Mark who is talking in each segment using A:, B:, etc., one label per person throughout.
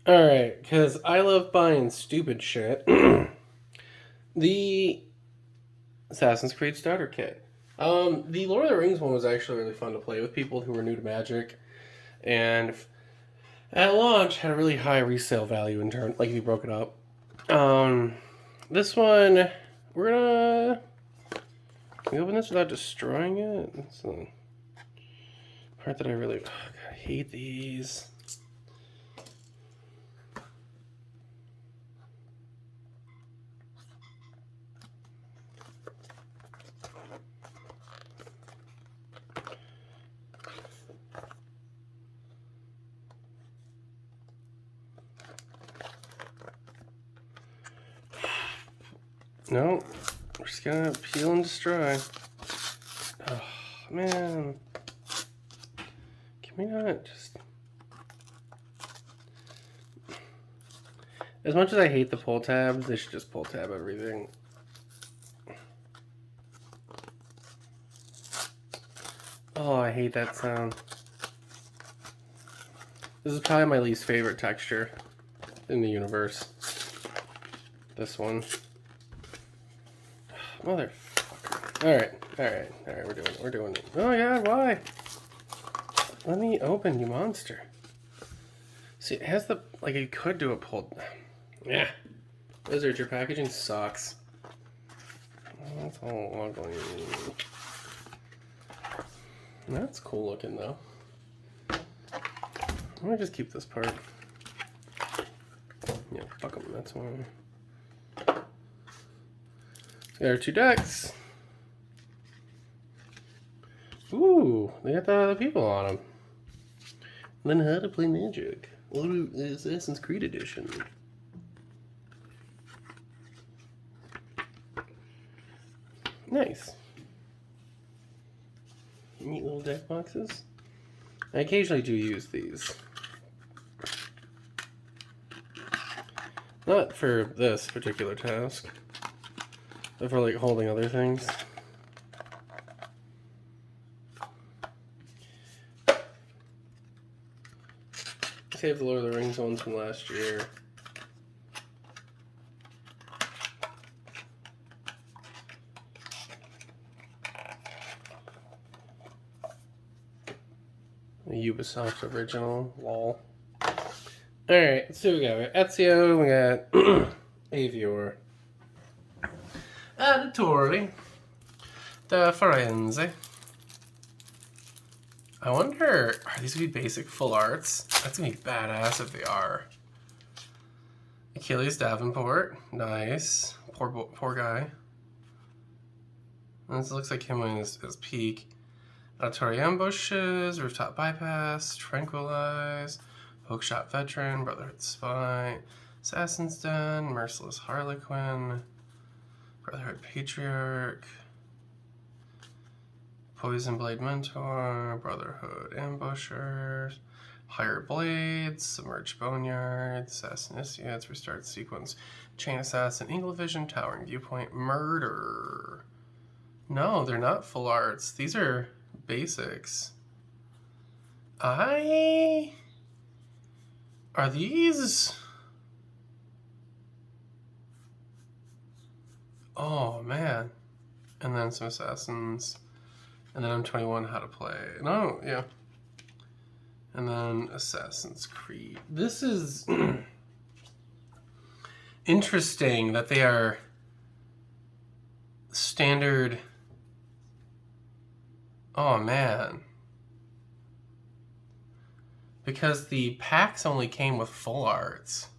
A: Alright, because I love buying stupid shit. The Assassin's Creed Starter Kit. The Lord of the Rings one was actually really fun to play with people who were new to Magic, and at launch had a really high resale value in turn, like if you broke it up. This one, we're gonna can we open this without destroying it. That's the part that I really I hate these. No, we're just gonna peel and destroy. Oh man, can we not just? As much as I hate the pull tabs, they should just pull tab everything. Oh, I hate that sound. This is probably my least favorite texture in the universe. This one. Motherfucker. Alright, we're doing it. Oh my god, why? Let me open, you monster. See, it has the, like, it could do a pull. Yeah. Wizard, your packaging sucks. That's all ugly. That's cool looking, though. I'm gonna just keep this part. Yeah, fuck them, that's one. There are 2 decks. Ooh, they got the people on them. Learn how to play Magic. Order Assassin's Creed Edition. Nice. Neat little deck boxes. I occasionally do use these. Not for this particular task, but for like holding other things. Saved the Lord of the Rings ones from last year. The Ubisoft original, lol. Alright, so we got Ezio, we got Avior. Editori. Da Firenze. I wonder, are these gonna be basic full arts? That's gonna be badass if they are. Achilles Davenport, nice. Poor guy. This looks like him in his peak. Auditory Ambushes, Rooftop Bypass, Tranquilize, Hookshot Veteran, Brotherhood Spy, Assassin's Den, Merciless Harlequin, Brotherhood Patriarch, Poison Blade Mentor, Brotherhood Ambushers, Hired Blades, Submerged Boneyard, Assassiniciates, Restart Sequence, Chain Assassin, Eagle Vision, Towering Viewpoint, Murder. No, they're not full arts. These are basics. Are these? Oh man. And then some assassins. And then I'm 21 how to play. No, yeah. And then Assassin's Creed. This is interesting that they are standard. Oh man. Because the packs only came with full arts.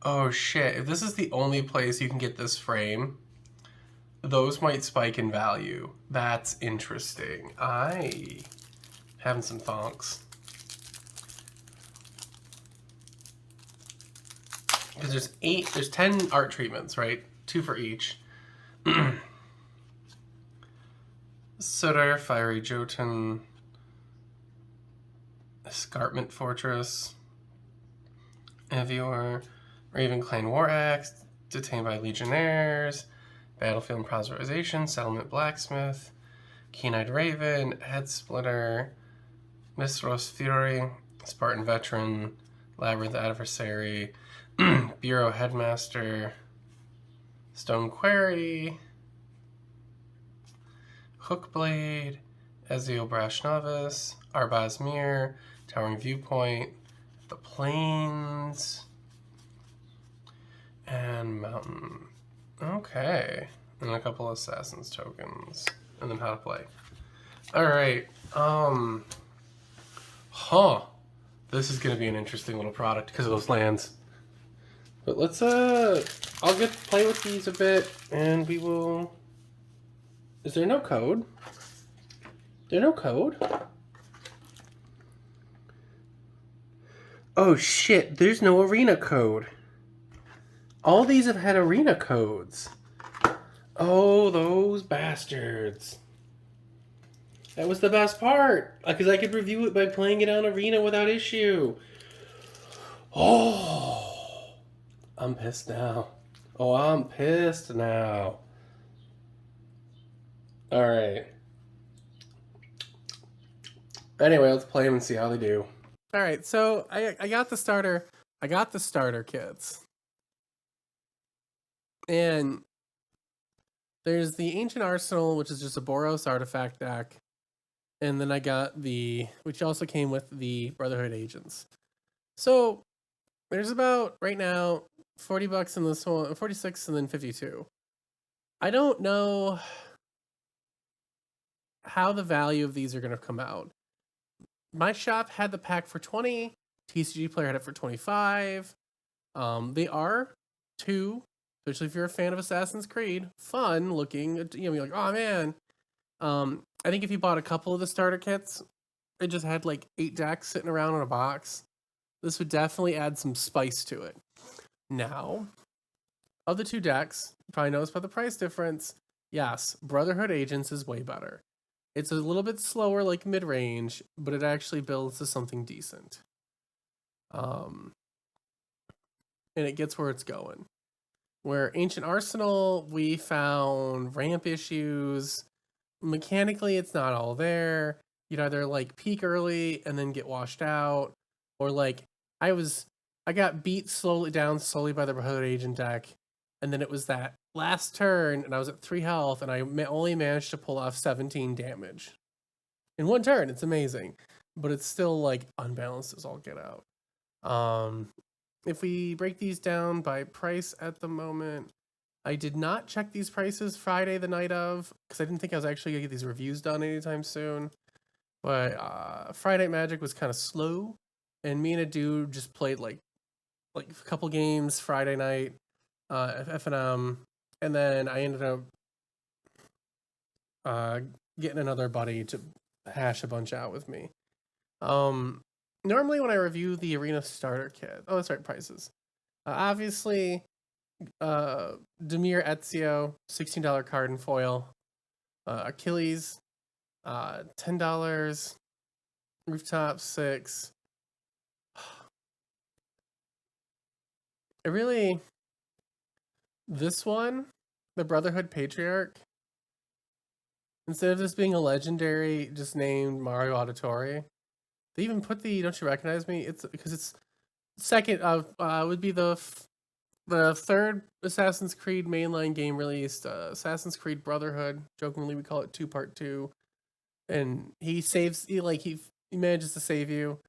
A: Oh shit, if this is the only place you can get this frame, those might spike in value. That's interesting. Having some thonks. Because there's 10 art treatments, right? 2 for each. Sodar, Fiery Jotun, Escarpment Fortress, Avior, Raven Clan War Axe, Detained by Legionnaires, Battlefield Improvisation, Settlement Blacksmith, Keen-Eyed Raven, Head Splitter, Mistros Fury, Spartan Veteran, Labyrinth Adversary, Bureau Headmaster, Stone Quarry, Hookblade, Ezio Brash Novice, Arbaz Mir, Towering Viewpoint, The Plains, and Mountain. Okay. And a couple Assassin's tokens. And then how to play. Alright. This is gonna be an interesting little product because of those lands. But let's I'll get to play with these a bit and we will. Is there no code? There no code? Oh shit, there's no arena code. All these have had arena codes. Oh, those bastards. That was the best part. Because I could review it by playing it on arena without issue. Oh. I'm pissed now. Oh, I'm pissed now. Alright. Anyway, let's play them and see how they do. Alright, so I got the starter. I got the starter kits. And there's the Ancient Arsenal, which is just a Boros artifact deck. And then I got which also came with the Brotherhood Agents. So there's about, right now, $40 in this one, 46 and then 52. I don't know how the value of these are going to come out. My shop had the pack for 20. TCG Player had it for 25. They are two, especially if you're a fan of Assassin's Creed, fun looking. You're like, oh man. I think if you bought a couple of the starter kits, it just had like 8 decks sitting around in a box. This would definitely add some spice to it. Now, of the 2 decks, you probably noticed by the price difference. Yes, Brotherhood Agents is way better. It's a little bit slower, like mid-range, but it actually builds to something decent. And it gets where it's going. Where Ancient Arsenal, we found ramp issues. Mechanically, it's not all there. You'd either like peak early and then get washed out, or like I got beat slowly by the Brotherhood Agent deck, and then it was that last turn, and I was at 3 health, and I only managed to pull off 17 damage in 1 turn. It's amazing, but it's still like unbalanced as all get out. If we break these down by price at the moment, I did not check these prices Friday the night of, because I didn't think I was actually going to get these reviews done anytime soon. But Friday Night Magic was kind of slow, and me and a dude just played like a couple games Friday night, F&M, and then I ended up getting another buddy to hash a bunch out with me. Normally when I review the Arena starter kit, oh, that's right, prices. Obviously, Dimir Ezio, $16 card and foil. Achilles, $10. Rooftop, $6. This one, the Brotherhood Patriarch, instead of this being a legendary just named Mario Auditore, they even put the "Don't you recognize me?" It's because it's second would be the 3rd Assassin's Creed mainline game released, Assassin's Creed Brotherhood. Jokingly, we call it 2 Part 2. And he manages to save you,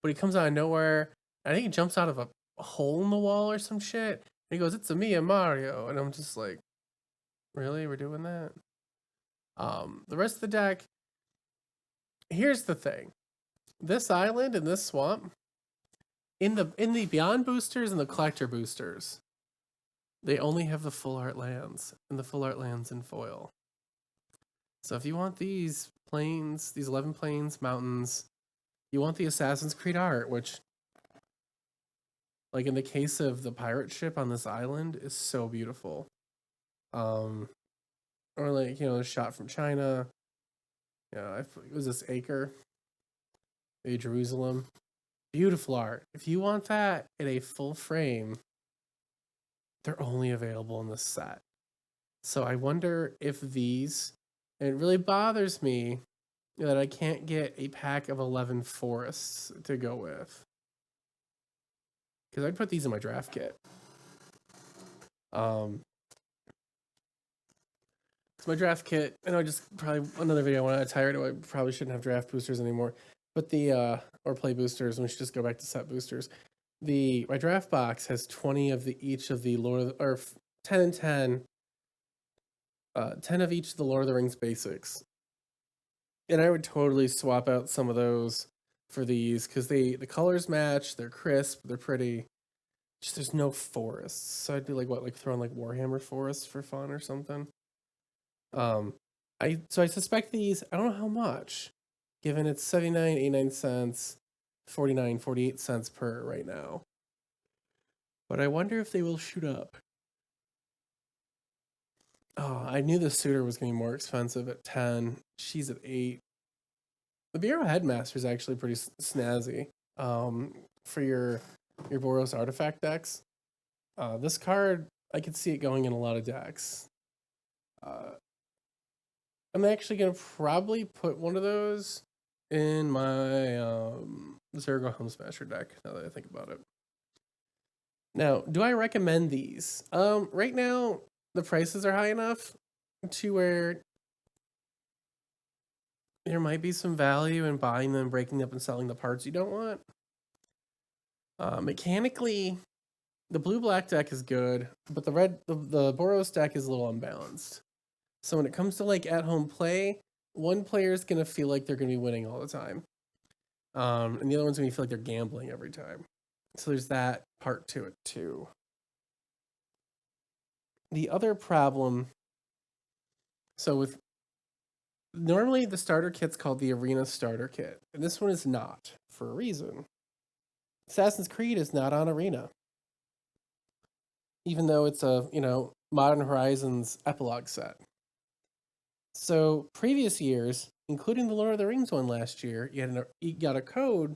A: but he comes out of nowhere. I think he jumps out of a hole in the wall or some shit. And he goes, "It's a me and Mario," and I'm just like, really, we're doing that? The rest of the deck. Here's the thing: this island and this swamp, in the Beyond boosters and the Collector boosters, they only have the full art lands, and the full art lands in foil. So if you want these plains, these 11 plains, mountains, you want the Assassin's Creed art, which, like in the case of the pirate ship on this island, is so beautiful. Or like, shot from China. It was this Acre, a Jerusalem. Beautiful art. If you want that in a full frame, they're only available in this set. So I wonder if these, and it really bothers me that I can't get a pack of 11 forests to go with. because I'd put these in my draft kit. So my draft kit, I know just probably another video when I tired of I probably shouldn't have draft boosters anymore. But the or play boosters, and we should just go back to set boosters. My draft box has 20 of each of the or 10 and 10. 10 of each of the Lord of the Rings basics. And I would totally swap out some of those for these because the colors match, they're crisp, they're pretty. Just there's no forests. So I'd do like throwing like Warhammer forests for fun or something. I suspect these, I don't know how much, given it's 79, 89 cents, 49, 48 cents per right now. But I wonder if they will shoot up. Oh, I knew the suitor was going to be more expensive at 10. She's at 8. The Bureau Headmaster is actually pretty snazzy for your Boros artifact decks. This card, I could see it going in a lot of decks. I'm actually going to probably put one of those in my Zergo Helmsmasher deck, now that I think about it. Now, do I recommend these? Right now, the prices are high enough to where there might be some value in buying them, breaking up, and selling the parts you don't want. Mechanically, the blue-black deck is good, but the Boros deck is a little unbalanced. So when it comes to like at-home play, one player is gonna feel like they're gonna be winning all the time, and the other one's gonna feel like they're gambling every time. So there's that part to it too. The other problem, so with normally the starter kit's called the Arena Starter Kit, and this one is not, for a reason. Assassin's Creed is not on Arena, even though it's a Modern Horizons epilogue set. So previous years, including the Lord of the Rings one last year, you got a code.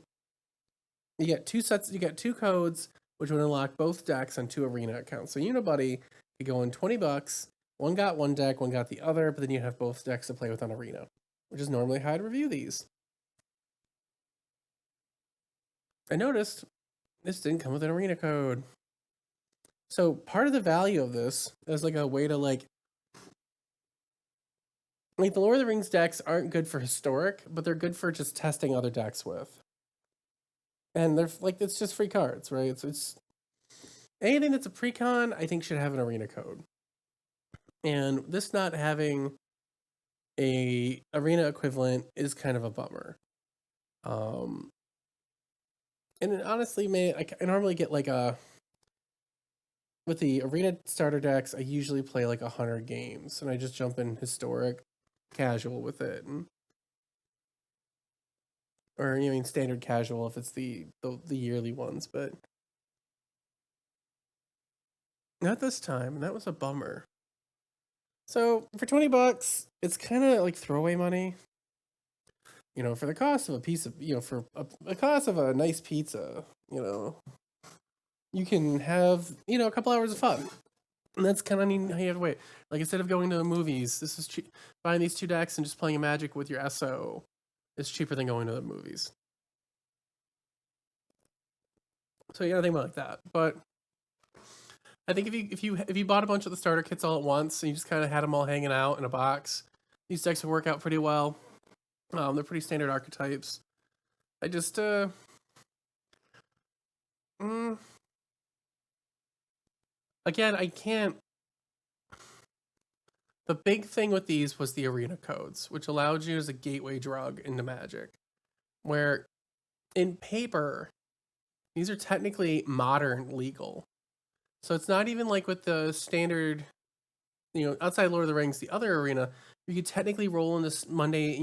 A: You get two sets. You get two codes, which would unlock both decks on 2 Arena accounts. So Unibuddy could go in $20. One got one deck, one got the other, but then you have both decks to play with on Arena, which is normally how I'd review these. I noticed this didn't come with an Arena code. So part of the value of this is like a way to like the Lord of the Rings decks aren't good for historic, but they're good for just testing other decks with. And they're like, it's just free cards, right? It's anything that's a precon, I think should have an Arena code. And this not having a Arena equivalent is kind of a bummer. And honestly, I normally get like with the Arena starter decks, I usually play like 100 games, and I just jump in historic, casual with it, or standard casual if it's the yearly ones, but not this time, and that was a bummer. So for $20, it's kind of like throwaway money. For the cost of a piece of, for the cost of a nice pizza, you can have, a couple hours of fun. And that's kind of how you have to wait. Like, instead of going to the movies, this is cheap. Buying these 2 decks and just playing Magic with your SO is cheaper than going to the movies. So you gotta think about it like that. But I think if you bought a bunch of the starter kits all at once and you just kind of had them all hanging out in a box, these decks would work out pretty well. They're pretty standard archetypes. I just again, I can't. The big thing with these was the Arena codes, which allowed you as a gateway drug into Magic, where in paper, these are technically modern legal. So it's not even like with the standard, outside Lord of the Rings, the other Arena, you could technically roll in this Monday,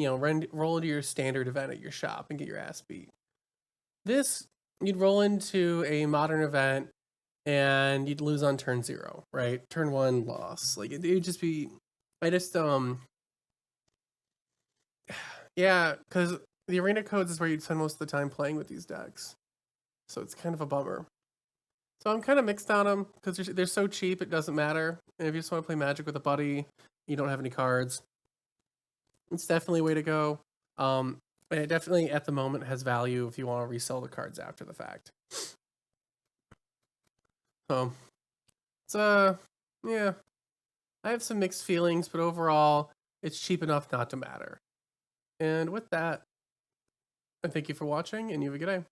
A: roll into your standard event at your shop and get your ass beat. This, you'd roll into a modern event and you'd lose on turn 0, right? Turn 1, loss. Like, it would just be, yeah, because the Arena codes is where you'd spend most of the time playing with these decks. So it's kind of a bummer. So I'm kind of mixed on them because they're so cheap, it doesn't matter. And if you just want to play Magic with a buddy, you don't have any cards, it's definitely a way to go. And it definitely, at the moment, has value if you want to resell the cards after the fact. So it's yeah, I have some mixed feelings, but overall, it's cheap enough not to matter. And with that, I thank you for watching, and you have a good day.